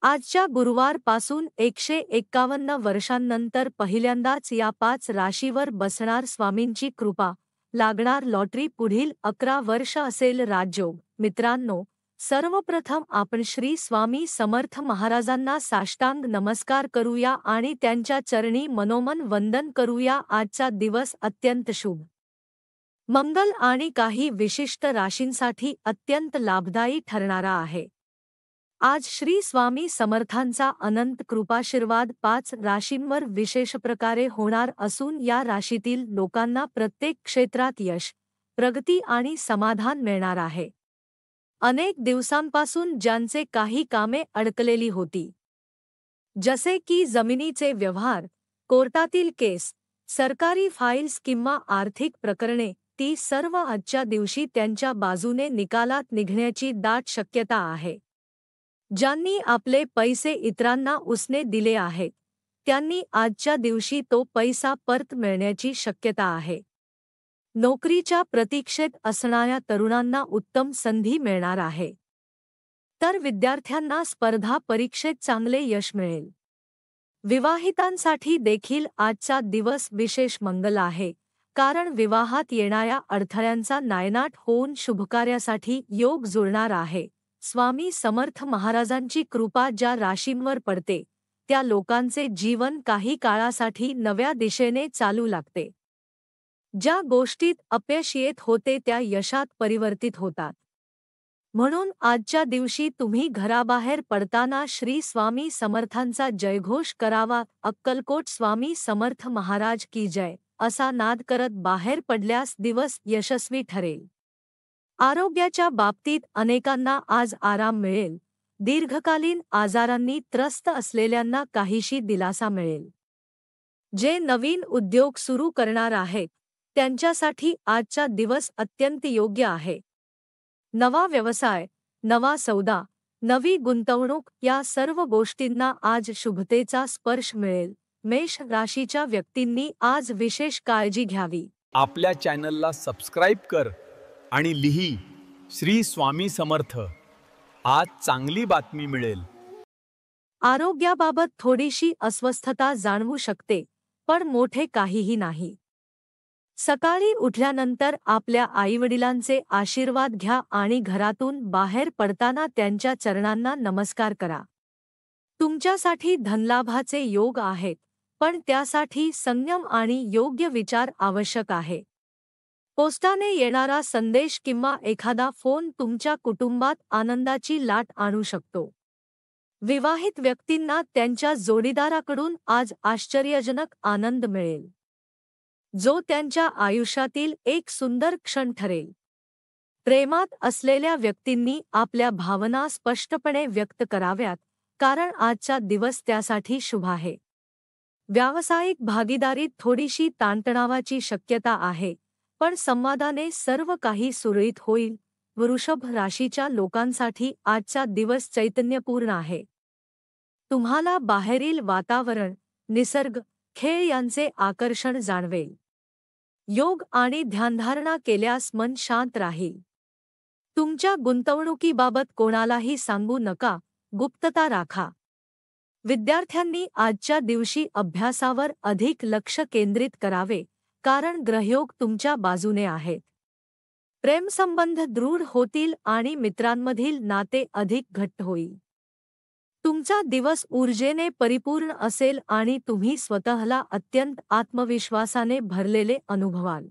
आजच्या गुरुवारपासून 151 वर्षांनंतर पहिल्यांदाच या 5 राशीवर बसणार स्वामींची कृपा, लागणार लॉटरी. पुढील 11 वर्ष असेल राजयोग. मित्रांनो, सर्वप्रथम आपण श्री स्वामी समर्थ महाराजांना साष्टांग नमस्कार करूया आणि त्यांच्या चरणी मनोमन वंदन करूया. आजचा दिवस अत्यंत शुभ, मंगल आणि काही विशिष्ट राशींसाठी अत्यंत लाभदायी ठरणारा आहे. आज श्री स्वामी समर्थांचा अनंत कृपाशीर्वाद 5 राशींवर विशेष प्रकारे होणार असून या राशीतील लोकांना प्रत्येक क्षेत्रात यश, प्रगती आणि समाधान मिळणार आहे. अनेक दिवसांपासून ज्यांचे काही कामे अडकलेली होती, जसे की जमिनीचे व्यवहार, कोर्टातील केस, सरकारी फाईल्स किंवा आर्थिक प्रकरणे, ती सर्व आजच्या दिवशी त्यांच्या बाजूने निकालात निघण्याची दाट शक्यता आहे. ज्यांनी आपले पैसे इतरांना उसने दिले आहेत, त्यांनी आजच्या दिवशी तो पैसा परत मिळण्याची शक्यता आहे. नोकरीच्या प्रतीक्षेत असणाऱ्या तरुणांना उत्तम संधी मिळणार आहे. तर विद्यार्थ्यांना स्पर्धा परीक्षेत चांगले यश मिळेल. विवाहितांसाठी देखील आजचा दिवस विशेष मंगल आहे, कारण विवाहात येणाऱ्या अडथळ्यांचा नायनाट होऊन शुभकार्यासाठी योग जुळणार आहे. स्वामी समर्थ महाराजांची कृपा ज्या राशींवर पडते, त्या लोकांचे जीवन काही काळासाठी नव्या दिशेने चालू लागते. ज्या गोष्टीत अपयश येत होते त्या यशात परिवर्तित होतात. म्हणून आजच्या दिवशी तुम्ही घराबाहेर पडताना श्री स्वामी समर्थांचा जयघोष करावा. अक्कलकोट स्वामी समर्थ महाराज की जय असा नाद करत बाहेर पडल्यास दिवस यशस्वी ठरेल. आरोग्याच्या बाबतीत अनेकांना आज आराम मिळेल. दीर्घकालीन आजारांनी त्रस्त असलेल्यांना काहीशी दिलासा मिळेल. जे नवीन उद्योग सुरू करणार आहेत, त्यांच्यासाठी आजचा दिवस अत्यंत योग्य आहे. नवा व्यवसाय, नवा सौदा, नवी गुंतवणूक या सर्व गोष्टींना आज शुभतेचा स्पर्श मिळेल. मेष राशीच्या व्यक्तींनी आज विशेष काळजी घ्यावी. आपल्या चॅनलला सबस्क्राईब कर आणि लिही श्री स्वामी समर्थ. आज चांगली बातमी मिळेल. आरोग्याबाबत थोडीशी अस्वस्थता जाणवू शकते, पण मोठे काहीही नाही. सकाळी उठल्यानंतर आपल्या आईवडिलांचे आशीर्वाद घ्या आणि घरातून बाहेर पडताना त्यांच्या चरणांना नमस्कार करा. तुमच्यासाठी धनलाभाचे योग आहेत, पण त्यासाठी संयम आणि योग्य विचार आवश्यक आहे. पोस्टाने येणारा संदेश किंवा एखादा फोन तुमच्या कुटुंबात आनंदाची लाट आणू शकतो. विवाहित व्यक्तींना त्यांच्या जोडीदाराकडून आज आश्चर्यजनक आनंद मिळेल, जो त्यांच्या आयुष्यातील एक सुंदर क्षण ठरेल. प्रेमात असलेल्या व्यक्तींनी आपल्या भावना स्पष्टपणे व्यक्त कराव्यात, कारण आजचा दिवस त्यासाठी शुभ आहे. व्यावसायिक भागीदारीत थोडीशी ताणतणावाची शक्यता आहे, पण संवादाने सर्व काही सुरळीत होईल. वृषभ राशीच्या लोकांसाठी आजचा दिवस चैतन्यपूर्ण आहे. तुम्हाला बाहेरील वातावरण, निसर्ग, खेळ यांचे आकर्षण जाणवेल. योग आणि ध्यानधारणा केल्यास मन शांत राहील. तुमच्या गुंतवणुकीबाबत कोणालाही सांगू नका, गुप्तता राखा. विद्यार्थ्यांनी आजच्या दिवशी अभ्यासावर अधिक लक्ष केंद्रित करावे, कारण ग्रहयोग तुमच्या बाजूने आहेत. प्रेमसंबंध दृढ होतील आणि मित्रांमधील नाते अधिक घट्ट होईल. तुमचा दिवस ऊर्जेने परिपूर्ण असेल आणि तुम्ही स्वतःला अत्यंत आत्मविश्वासाने भरलेले अनुभवाल.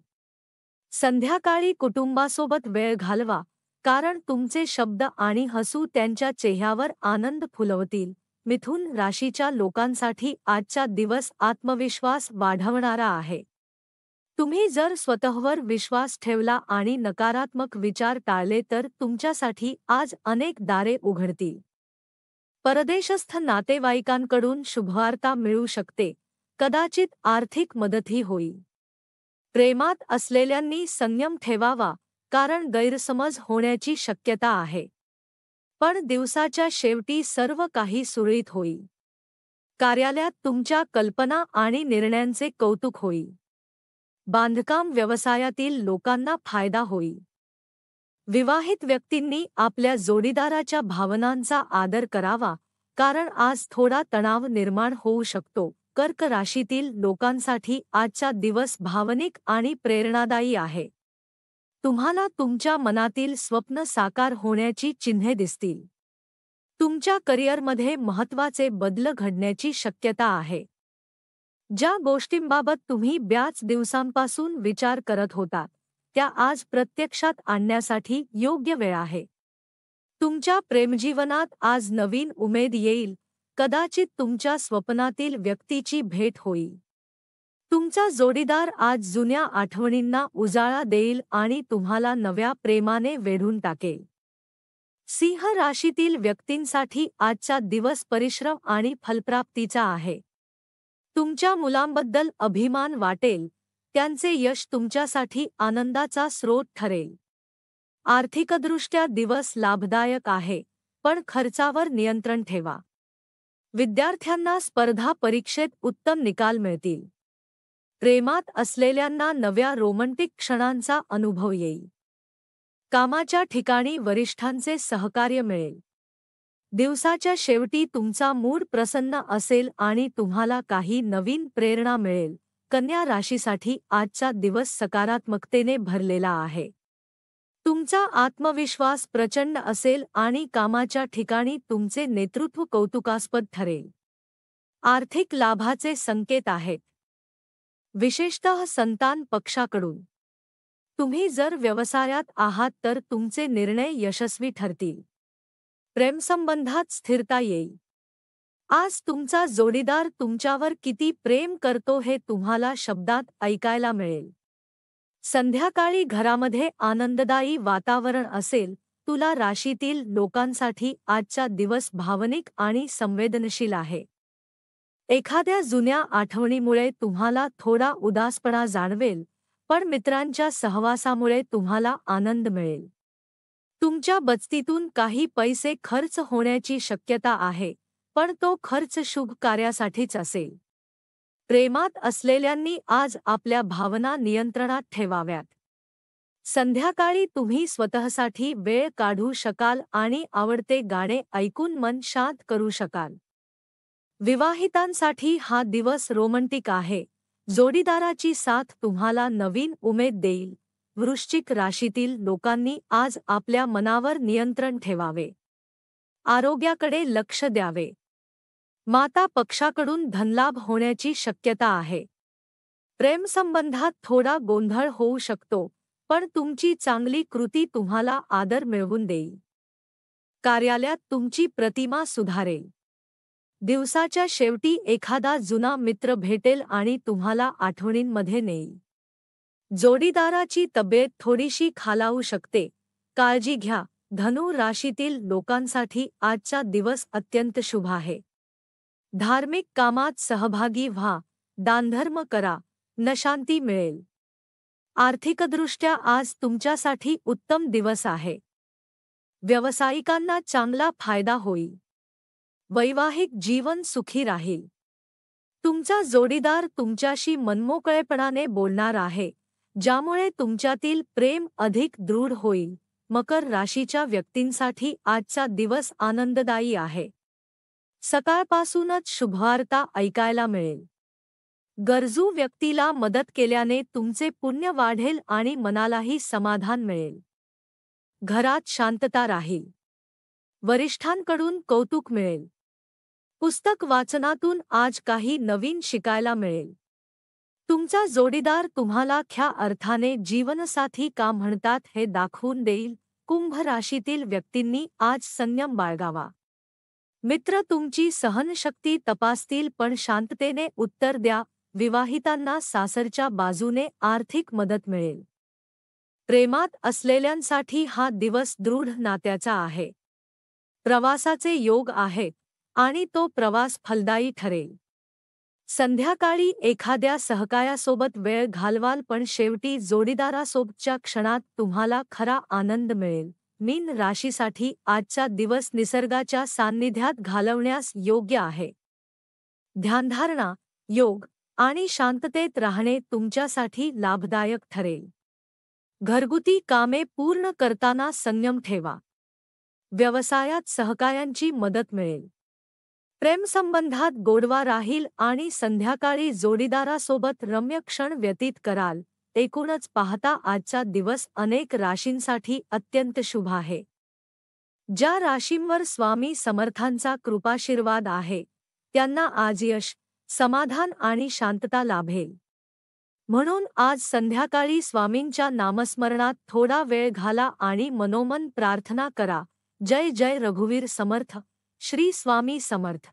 संध्याकाळी कुटुंबासोबत वेळ घालवा, कारण तुमचे शब्द आणि हसू त्यांच्या चेहऱ्यावर आनंद फुलवतील. मिथुन राशीच्या लोकांसाठी आजचा दिवस आत्मविश्वास वाढवणारा आहे. तुम्ही जर स्वतःवर विश्वास ठेवला आणि नकारात्मक विचार टाळले तर तुमच्यासाठी आज अनेक दारे उघडतील. परदेशस्थ नातेवाईकांकडून शुभवार्ता मिळू शकते, कदाचित आर्थिक मदतही होईल. प्रेमात असलेल्यांनी संयम ठेवावा, कारण गैरसमज होण्याची शक्यता आहे. पण दिवसाच्या शेवटी सर्व काही सुरळीत होईल. कार्यालयात तुमच्या कल्पना आणि निर्णयांचे कौतुक होईल. बांधकाम व्यवसायातील लोकांना फायदा होईल. विवाहित व्यक्तींनी आपल्या जोडीदाराच्या भावनांचा आदर करावा, कारण आज थोडा तणाव निर्माण होऊ शकतो. कर्क राशीतील लोकांसाठी आजचा दिवस भावनिक आणि प्रेरणादायी आहे. तुम्हाला तुमच्या मनातील स्वप्न साकार होण्याची चिन्हे दिसतील. तुमच्या करिअरमध्ये महत्त्वाचे बदल घडण्याची शक्यता आहे. ज्या गोष्टींबाबत तुम्ही बऱ्याच दिवसांपासून विचार करत होतात, त्या आज प्रत्यक्षात आणण्यासाठी योग्य वेळ आहे. तुमच्या प्रेमजीवनात आज नवीन उमेद येईल. कदाचित तुमच्या स्वप्नातील व्यक्तीची भेट होईल. तुमचा जोडीदार आज जुन्या आठवणींना उजाळा देईल आणि तुम्हाला नव्या प्रेमाने वेढून टाकेल. सिंह राशीतील व्यक्तींसाठी आजचा दिवस परिश्रम आणि फलप्राप्तीचा आहे. तुमच्या मुलांबद्दल अभिमान वाटेल. त्यांचे यश तुमच्यासाठी आनंदाचा स्रोत ठरेल. आर्थिकदृष्ट्या दिवस लाभदायक आहे, पण खर्चावर नियंत्रण ठेवा. विद्यार्थ्यांना स्पर्धा परीक्षेत उत्तम निकाल मिळतील. प्रेमात असलेल्यांना नव्या रोमँटिक क्षणांचा अनुभव येईल. कामाच्या ठिकाणी वरिष्ठांचे सहकार्य मिळेल. दिवसाच्या शेवटी तुमचा मूड प्रसन्न असेल आणि तुम्हाला काही नवीन प्रेरणा मिळेल. कन्या राशीसाठी आजचा दिवस सकारात्मकतेने भरलेला आहे. तुमचा आत्मविश्वास प्रचंड असेल आणि कामाच्या ठिकाणी तुमचे नेतृत्व कौतुकास्पद ठरेल. आर्थिक लाभाचे संकेत आहेत, विशेषतः संतान पक्षाकडून. तुम्ही जर व्यवसायात आहात तर तुमचे निर्णय यशस्वी ठरतील. प्रेमसंबंधात स्थिरता येईल. आज तुमचा जोडीदार तुमच्यावर किती प्रेम करतो हे तुम्हाला शब्दात ऐकायला मिळेल. संध्याकाळी घरामध्ये आनंददायी वातावरण असेल. तुला राशीतील लोकांसाठी आजचा दिवस भावनिक आणि संवेदनशील आहे. एखाद्या जुन्या आठवणीमुळे तुम्हाला थोडा उदासपणा जाणवेल, पण मित्रांच्या सहवासामुळे तुम्हाला आनंद मिळेल. तुमच्या बचतीतून काही पैसे खर्च होण्याची शक्यता आहे, पण तो खर्च शुभ कार्यासाठीच असेल. प्रेमात असलेल्यांनी आज आपल्या भावना नियंत्रणात ठेवाव्यात. संध्याकाळी तुम्ही स्वतःसाठी वेळ काढू शकाल आणि आवडते गाणे ऐकून मन शांत करू शकाल. विवाहितांसाठी हा दिवस रोमँटिक आहे. जोडीदाराची साथ तुम्हाला नवीन उमेद देईल. वृश्चिक राशीतील लोकांनी आज आपल्या मनावर नियंत्रण ठेवावे. आरोग्याकडे लक्ष द्यावे. माता पक्षाकडून धनलाभ होण्याची शक्यता आहे. प्रेमसंबंधात थोडा गोंधळ होऊ शकतो, पण तुमची चांगली कृती तुम्हाला आदर मिळवून देईल. कार्यालयात तुमची प्रतिमा सुधारेल. दिवसाच्या शेवटी एखादा जुना मित्र भेटेल आणि तुम्हाला आठवणींमध्ये नेईल. जोडीदाराची तब्येत थोडीशी खालावू शकते. काळजी घ्या. धनु राशीतील लोकांसाठी आजचा दिवस अत्यंत शुभ आहे. धार्मिक कामात सहभागी व्हा. दानधर्म करा. शांती मिळेल. आर्थिकदृष्ट्या आज तुमच्यासाठी उत्तम दिवस आहे. व्यावसायिकांना चांगला फायदा होईल. वैवाहिक जीवन सुखी राहील. तुमचा जोडीदार तुमच्याशी मनमोकळेपणाने बोलणार आहे, ज्यामुळे तुमच्यातील प्रेम अधिक दृढ होईल. मकर राशीच्या व्यक्तींसाठी आजचा दिवस आनंददायी आहे. सकाळपासूनच शुभवार्ता ऐकायला मिळेल. गरजू व्यक्तीला मदत केल्याने तुमचे पुण्य वाढेल आणि मनालाही समाधान मिळेल. घरात शांतता राहील. वरिष्ठांकडून कौतुक मिळेल. पुस्तक वाचनातून आज काही नवीन शिकायला मिळेल. तुमचा जोडीदार तुम्हाला खऱ्या अर्थाने जीवनसाथी का म्हणतात हे दाखवून देईल. कुंभ राशीतील व्यक्तींनी आज संयम बाळगावा. मित्र तुमची सहनशक्ती तपासतील, पण शांततेने उत्तर द्या. विवाहितांना सासरच्या बाजूने आर्थिक मदत मिळेल. प्रेमात असलेल्यांसाठी हा दिवस दृढ नात्याचा आहे. प्रवासाचे योग आहेत आणि तो प्रवास फलदायी ठरेल. संध्याकाळी एखाद्या सहकार्यासोबत वेळ घालवाल, पण शेवटी जोडीदारासोबतच्या क्षणात तुम्हाला खरा आनंद मिळेल. मीन राशीसाठी आजचा दिवस निसर्गाच्या सान्निध्यात घालवण्यास योग्य आहे. ध्यानधारणा, योग आणि शांततेत राहणे तुमच्यासाठी लाभदायक ठरेल. घरगुती कामे पूर्ण करताना संयम ठेवा. व्यवसायात सहकाऱ्यांची मदत मिळेल. प्रेमसंबंधात गोडवा राहील आणि संध्याकाळी जोडीदारासोबत रम्य क्षण व्यतीत कराल. एकूणच पाहता आजचा दिवस अनेक राशींसाठी अत्यंत शुभ आहे. ज्या राशींवर स्वामी समर्थांचा कृपाशीर्वाद आहे त्यांना आज यश, समाधान आणि शांतता लाभेल. म्हणून आज संध्याकाळी स्वामींच्या नामस्मरणात थोडा वेळ घाला आणि मनोमन प्रार्थना करा. जय जय रघुवीर समर्थ. श्री स्वामी समर्थ.